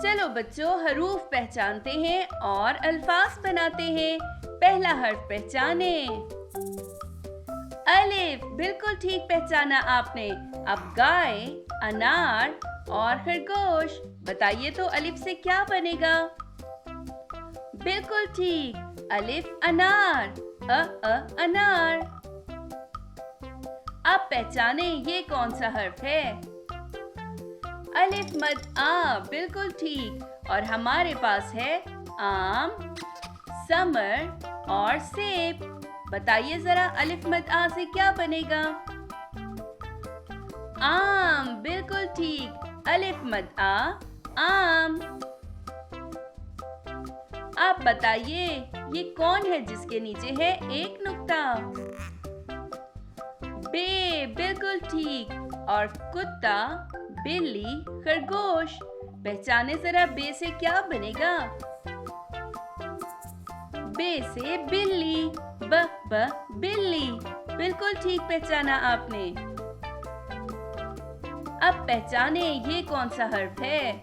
चलो बच्चों, हरूफ पहचानते हैं और अल्फाज बनाते हैं। पहला हर्फ पहचाने। अलिफ, बिल्कुल ठीक पहचाना आपने। अब गाय, अनार और खरगोश। बताइए तो अलिफ से क्या बनेगा? बिल्कुल ठीक, अलिफ अनार। अनार। अब पहचाने ये कौन सा हर्फ है? अलिफ मद आ, बिल्कुल ठीक। और हमारे पास है आम, समर और सेब। बताइए जरा अलिफ मद आ से क्या बनेगा? आम, बिल्कुल ठीक। अलिफ मद आ, आम। आप बताइए ये कौन है जिसके नीचे है एक नुक्ता? बे, बिल्कुल ठीक। और कुत्ता, बिल्ली, खरगोश। पहचाने जरा बे से क्या बनेगा? बे से बिल्ली। बिल्ली। बिल्कुल ठीक पहचाना आपने। अब पहचाने ये कौन सा हर्फ है?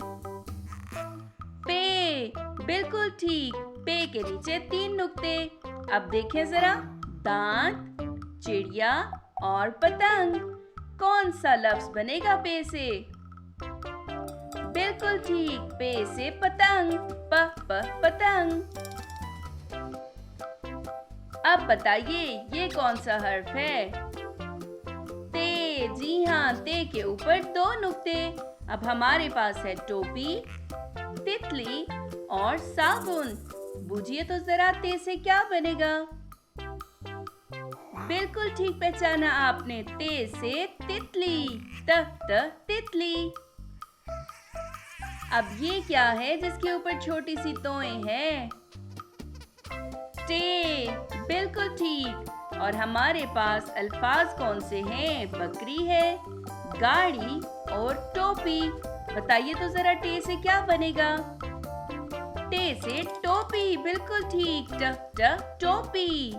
पे, बिल्कुल ठीक। पे के नीचे 3 नुक्ते। अब देखें जरा, दांत, चिड़िया और पतंग। कौन सा लफ्ज बनेगा पे से? बिल्कुल ठीक, पे से पतंग। पतंग। अब बताइए ये कौन सा हर्फ है? ते, जी हाँ, ते के ऊपर 2 नुक्ते। अब हमारे पास है टोपी, तितली और साबुन। बूझिए तो जरा ते से क्या बनेगा? बिल्कुल ठीक पहचाना आपने, ते से तितली। तितली। अब ये क्या है जिसके ऊपर छोटी सी तोएं हैं? टे, बिल्कुल ठीक। और हमारे पास अल्फाज कौन से हैं? बकरी है, गाड़ी और टोपी। बताइए तो जरा टे से क्या बनेगा? टे से टोपी, बिल्कुल ठीक। टोपी।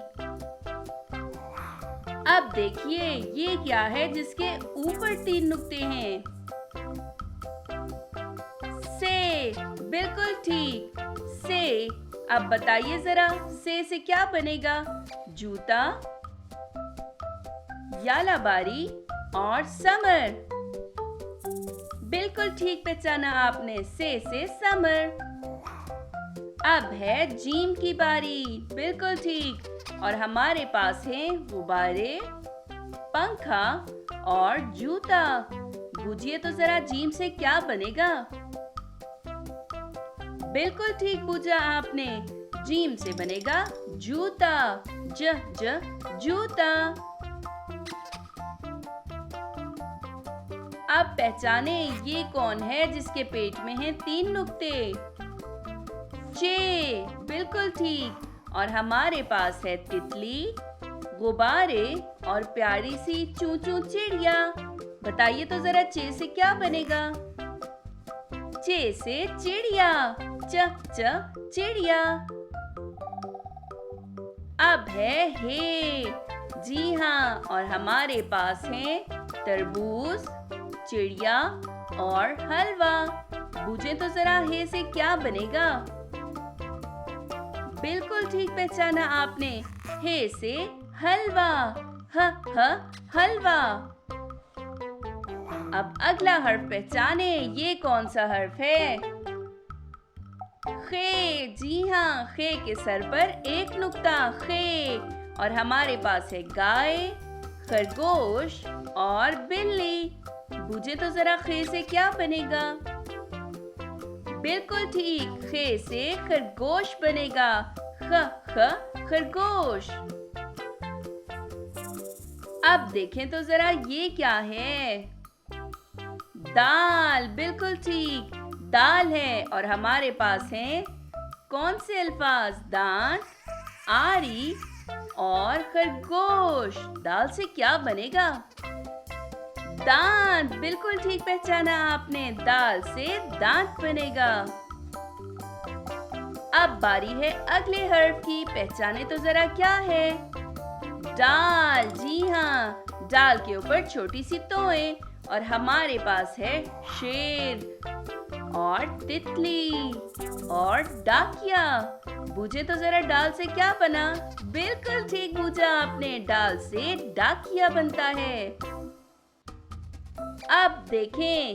अब देखिए ये क्या है जिसके ऊपर 3 नुक्ते हैं? से, बिल्कुल ठीक। से। अब बताइए जरा से क्या बनेगा? जूता, यालाबारी और समर। बिल्कुल ठीक पहचाना आपने, से समर। अब है जीम की बारी। बिल्कुल ठीक। और हमारे पास हैं गुब्बारे, पंखा और जूता। बूझिए तो जरा जीम से क्या बनेगा? बिल्कुल ठीक बूझा आपने, जीम से बनेगा जूता। जूता। अब पहचाने ये कौन है जिसके पेट में है 3 नुक्ते? चे, बिल्कुल ठीक। और हमारे पास है तितली, गुब्बारे और प्यारी सी चूचू चिड़िया। बताइए तो जरा चे से क्या बनेगा? चे से चिड़िया। चिड़िया। अब है हे, जी हाँ। और हमारे पास है तरबूज, चिड़िया और हलवा। बूझे तो जरा हे से क्या बनेगा? बिल्कुल ठीक पहचाना आपने, हे से हलवा। हलवा। अब अगला हर्फ पहचाने, ये कौन सा हर्फ है? खे, जी हाँ, खे के सर पर 1 नुक्ता। खे। और हमारे पास है गाय, खरगोश और बिल्ली। बूझे तो जरा खे से क्या बनेगा? बिल्कुल ठीक, खे से खरगोश बनेगा। खरगोश। अब देखें तो जरा ये क्या है? दाल, बिल्कुल ठीक, दाल है। और हमारे पास हैं कौन से अल्फाज? दांत, आरी और खरगोश। दाल से क्या बनेगा? दांत, बिल्कुल ठीक पहचाना आपने, दाल से दांत बनेगा। अब बारी है अगले हर्फ की। पहचाने तो जरा क्या है? डाल, जी हाँ, डाल के ऊपर छोटी सी तोएं। और हमारे पास है शेर। और तितली और डाकिया। बूझे तो जरा डाल से क्या बना? बिल्कुल ठीक बूझा आपने, डाल से डाकिया बनता है। अब देखें,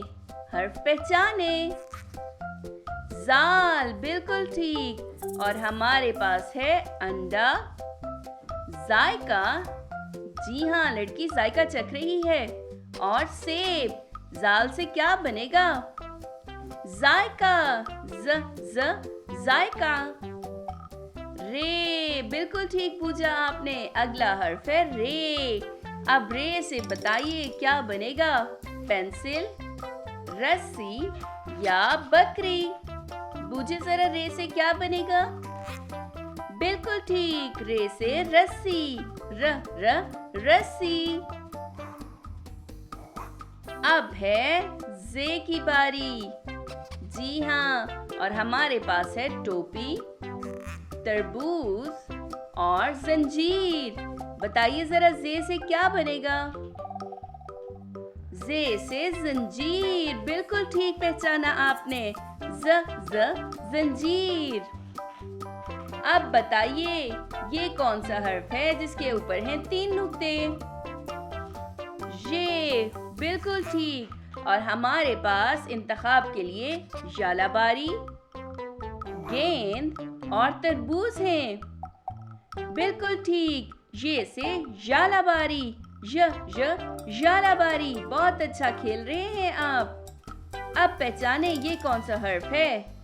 हर्फ पहचाने। जाल, बिल्कुल ठीक। और हमारे पास है अंडा। जायका, जी हाँ लड़की जायका चख रही है। और सेब, जाल से क्या बनेगा? जायका, जायका। रे, बिल्कुल ठीक पूछा आपने, अगला हर्फ है रे। अब रे से बताइए क्या बनेगा? पेंसिल, रस्सी या बकरी? बूझे जरा रे से क्या बनेगा? बिल्कुल ठीक, रे से रस्सी, रस्सी। अब है जे की बारी। जी हाँ, और हमारे पास है टोपी, तरबूज और जंजीर। बताइए जरा जे से क्या बनेगा? जे से जंजीर, बिल्कुल ठीक पहचाना आपने, जंजीर। अब बताइए ये कौन सा हर्फ है जिसके ऊपर हैं 3 नुक्ते? ये, बिल्कुल ठीक। और हमारे पास इंतखाब के लिए जालाबारी, गेंद और तरबूज हैं। बिल्कुल ठीक, ये से जालाबारी, जालाबारी। बहुत अच्छा खेल रहे हैं आप। अब पहचाने ये कौन सा हर्फ है?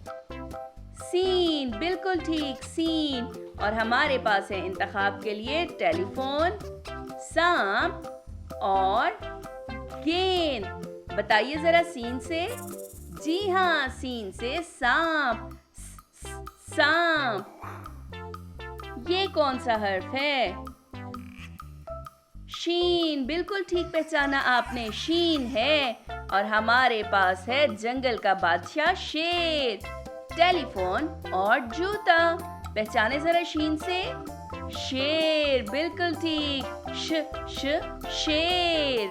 सीन, बिल्कुल ठीक, सीन। और हमारे पास है इंतखाब के लिए टेलीफोन, सांप और गेंद। बताइए जरा सीन से। जी हाँ, सीन से सांप, सांप। ये कौन सा हर्फ है? शीन, बिल्कुल ठीक पहचाना आपने, शीन है। और हमारे पास है जंगल का बादशाह शेर, टेलीफोन और जूता। पहचाने जरा शीन से। शेर, बिल्कुल ठीक, शेर।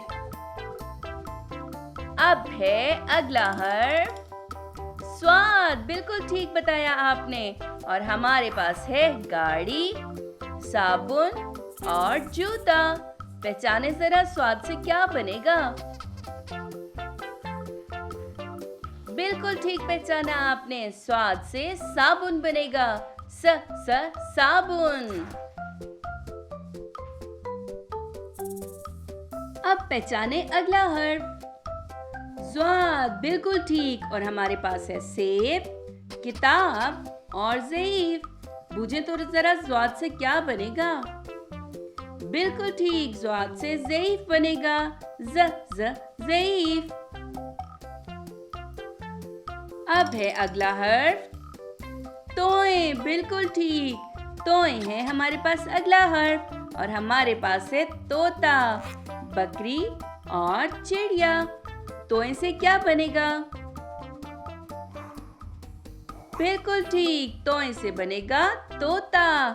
अब है अगला हर्फ स्वाद, बिल्कुल ठीक बताया आपने। और हमारे पास है गाड़ी, साबुन और जूता। पहचाने जरा स्वाद से क्या बनेगा? बिल्कुल ठीक पहचाना आपने, स्वाद से साबुन बनेगा, साबुन। अब पहचाने अगला हर्फ ज़्वाद, बिल्कुल ठीक। और हमारे पास है सेब, किताब और ज़ईफ। बूझे तो जरा ज़्वाद से क्या बनेगा? बिल्कुल ठीक, ज़्वाद से ज़ईफ बनेगा, ज़ईफ। अब है अगला हर्फ तोए, बिल्कुल ठीक, तोए है हमारे पास अगला हर्फ। और हमारे पास है तोता, बकरी और चिड़िया। तोए से क्या बनेगा? बिल्कुल ठीक, तोए से बनेगा तोता,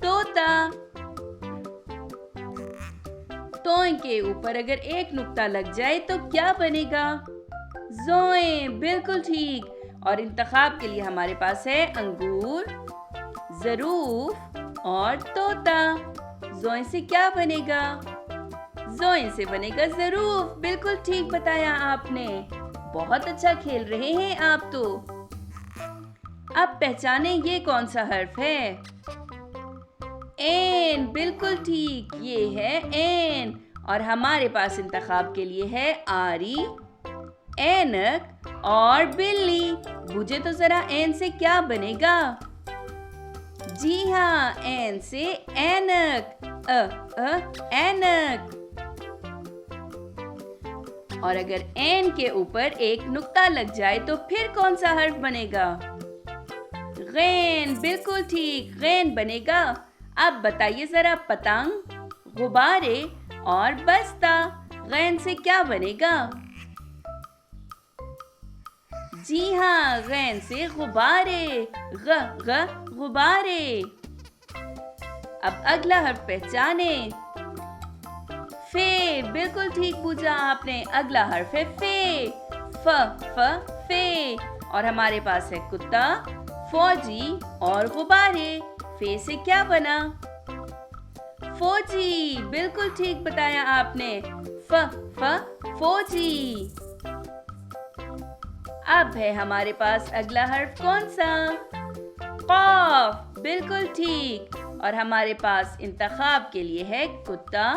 तोता। तोए के ऊपर अगर एक नुक्ता लग जाए तो क्या बनेगा? जोए, बिल्कुल ठीक। और इंतखाब के लिए हमारे पास है अंगूर, ज़रूफ और तोता। जोए से क्या बनेगा? जोए से बनेगा ज़रूफ, बिल्कुल ठीक बताया आपने। बहुत अच्छा खेल रहे हैं आप तो। अब पहचाने ये कौन सा हर्फ है? एन, बिल्कुल ठीक, ये है एन। और हमारे पास इंतखाब के लिए है आरी, ऐनक और बिल्ली। बूझे तो जरा एन से क्या बनेगा? जी हाँ, एन से ऐनक, ऐनक। और अगर एन के ऊपर एक नुक्ता लग जाए तो फिर कौन सा हर्फ बनेगा? गैन, बिल्कुल ठीक, गैन बनेगा। अब बताइए जरा पतंग, गुब्बारे और बस्ता। गैन से क्या बनेगा? जी हाँ, गैन से गुब्बारे, गुब्बारे। अब अगला हर्फ पहचाने। फे, बिल्कुल ठीक पूछा आपने, अगला हर्फ है फे, फे। और हमारे पास है कुत्ता, फौजी और गुब्बारे। फे से क्या बना? फौजी। बिल्कुल ठीक बताया आपने। फौजी। अब है हमारे पास अगला हर्फ कौन सा? कॉफ। बिल्कुल ठीक। और हमारे पास इंतखाब के लिए है कुत्ता,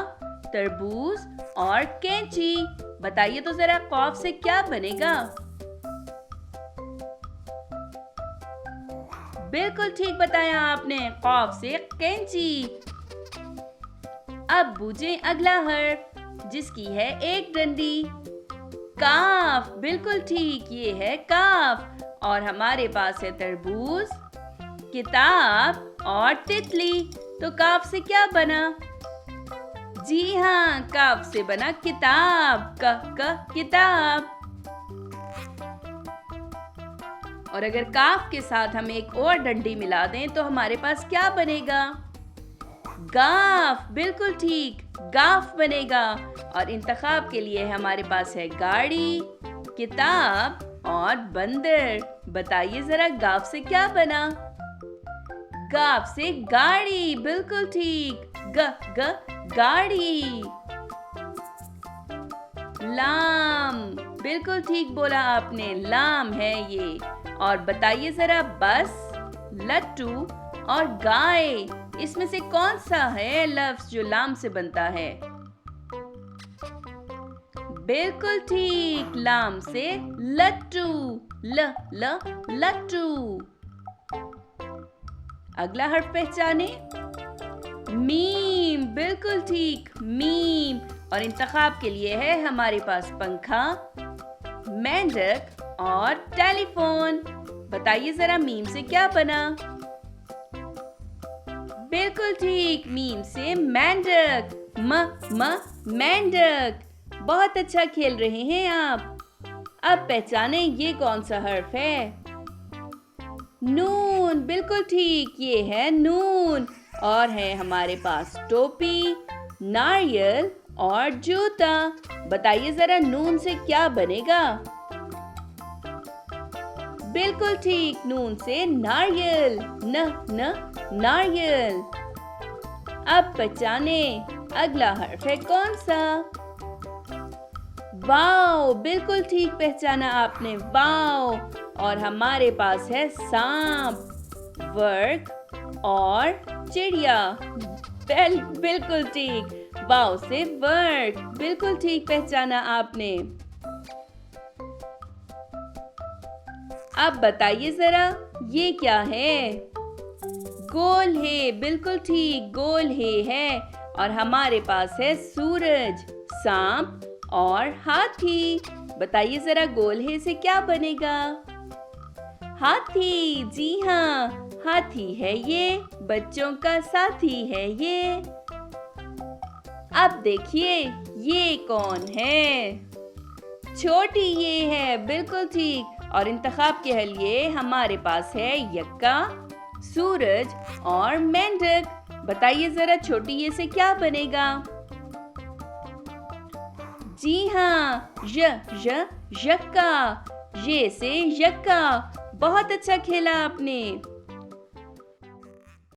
तरबूज और कैंची। बताइए तो जरा कॉफ से क्या बनेगा? बिल्कुल ठीक बताया आपने, कॉफ से कैंची। अब बूझें अगला हर्फ जिसकी है एक डंडी। काफ। बिल्कुल ठीक, ये है काफ। और हमारे पास है तरबूज, किताब और तितली। तो काफ से क्या बना? जी हाँ, काफ से बना किताब। किताब। और अगर काफ के साथ हम एक और डंडी मिला दें तो हमारे पास क्या बनेगा? गाफ। बिल्कुल ठीक, गाफ बनेगा। और इंतखाब के लिए हमारे पास है गाड़ी, किताब और बंदर। बताइए जरा गाफ से क्या बना? गाफ से गाड़ी। बिल्कुल ठीक, गाड़ी। लाम। बिल्कुल ठीक बोला आपने, लाम है ये। और बताइए जरा बस, लट्टू और गाय, इसमें से कौन सा है लफ्ज जो लाम से बनता है? बिल्कुल ठीक, लाम से लट्टू। लट्टू। अगला हर्फ पहचाने। मीम। बिल्कुल ठीक, मीम। और इंतखाब के लिए है हमारे पास पंखा, मेंढक और टेलीफोन। बताइए जरा मीम से क्या बना? बिल्कुल ठीक, मीम से मेंढक। मेंढक। बहुत अच्छा खेल रहे हैं आप। अब पहचाने ये कौन सा हर्फ है? नून। बिल्कुल ठीक, ये है नून। और है हमारे पास टोपी, नारियल और जूता। बताइए जरा नून से क्या बनेगा? बिल्कुल ठीक, नून से नारियल। नारियल। अब पहचाने अगला हर्फ है कौन सा? वाव। बिल्कुल ठीक पहचाना आपने, वाव। और हमारे पास है सांप, वर्क और चिड़िया। बिल्कुल ठीक, वाव से वर्क। बिल्कुल ठीक पहचाना आपने। अब बताइए जरा ये क्या है? गोल है। बिल्कुल ठीक, गोल है। और हमारे पास है सूरज, सांप और हाथी। बताइए जरा गोल है से क्या बनेगा? हाथी। जी हाँ, हाथी है ये, बच्चों का साथी है ये। अब देखिए ये कौन है? छोटी ये है। बिल्कुल ठीक। और इंतखाब के लिए हमारे पास है यक्का, सूरज और मेंढक। बताइए जरा छोटी ये से क्या बनेगा? जी हाँ, यक्का। ये से यक्का। बहुत अच्छा खेला आपने।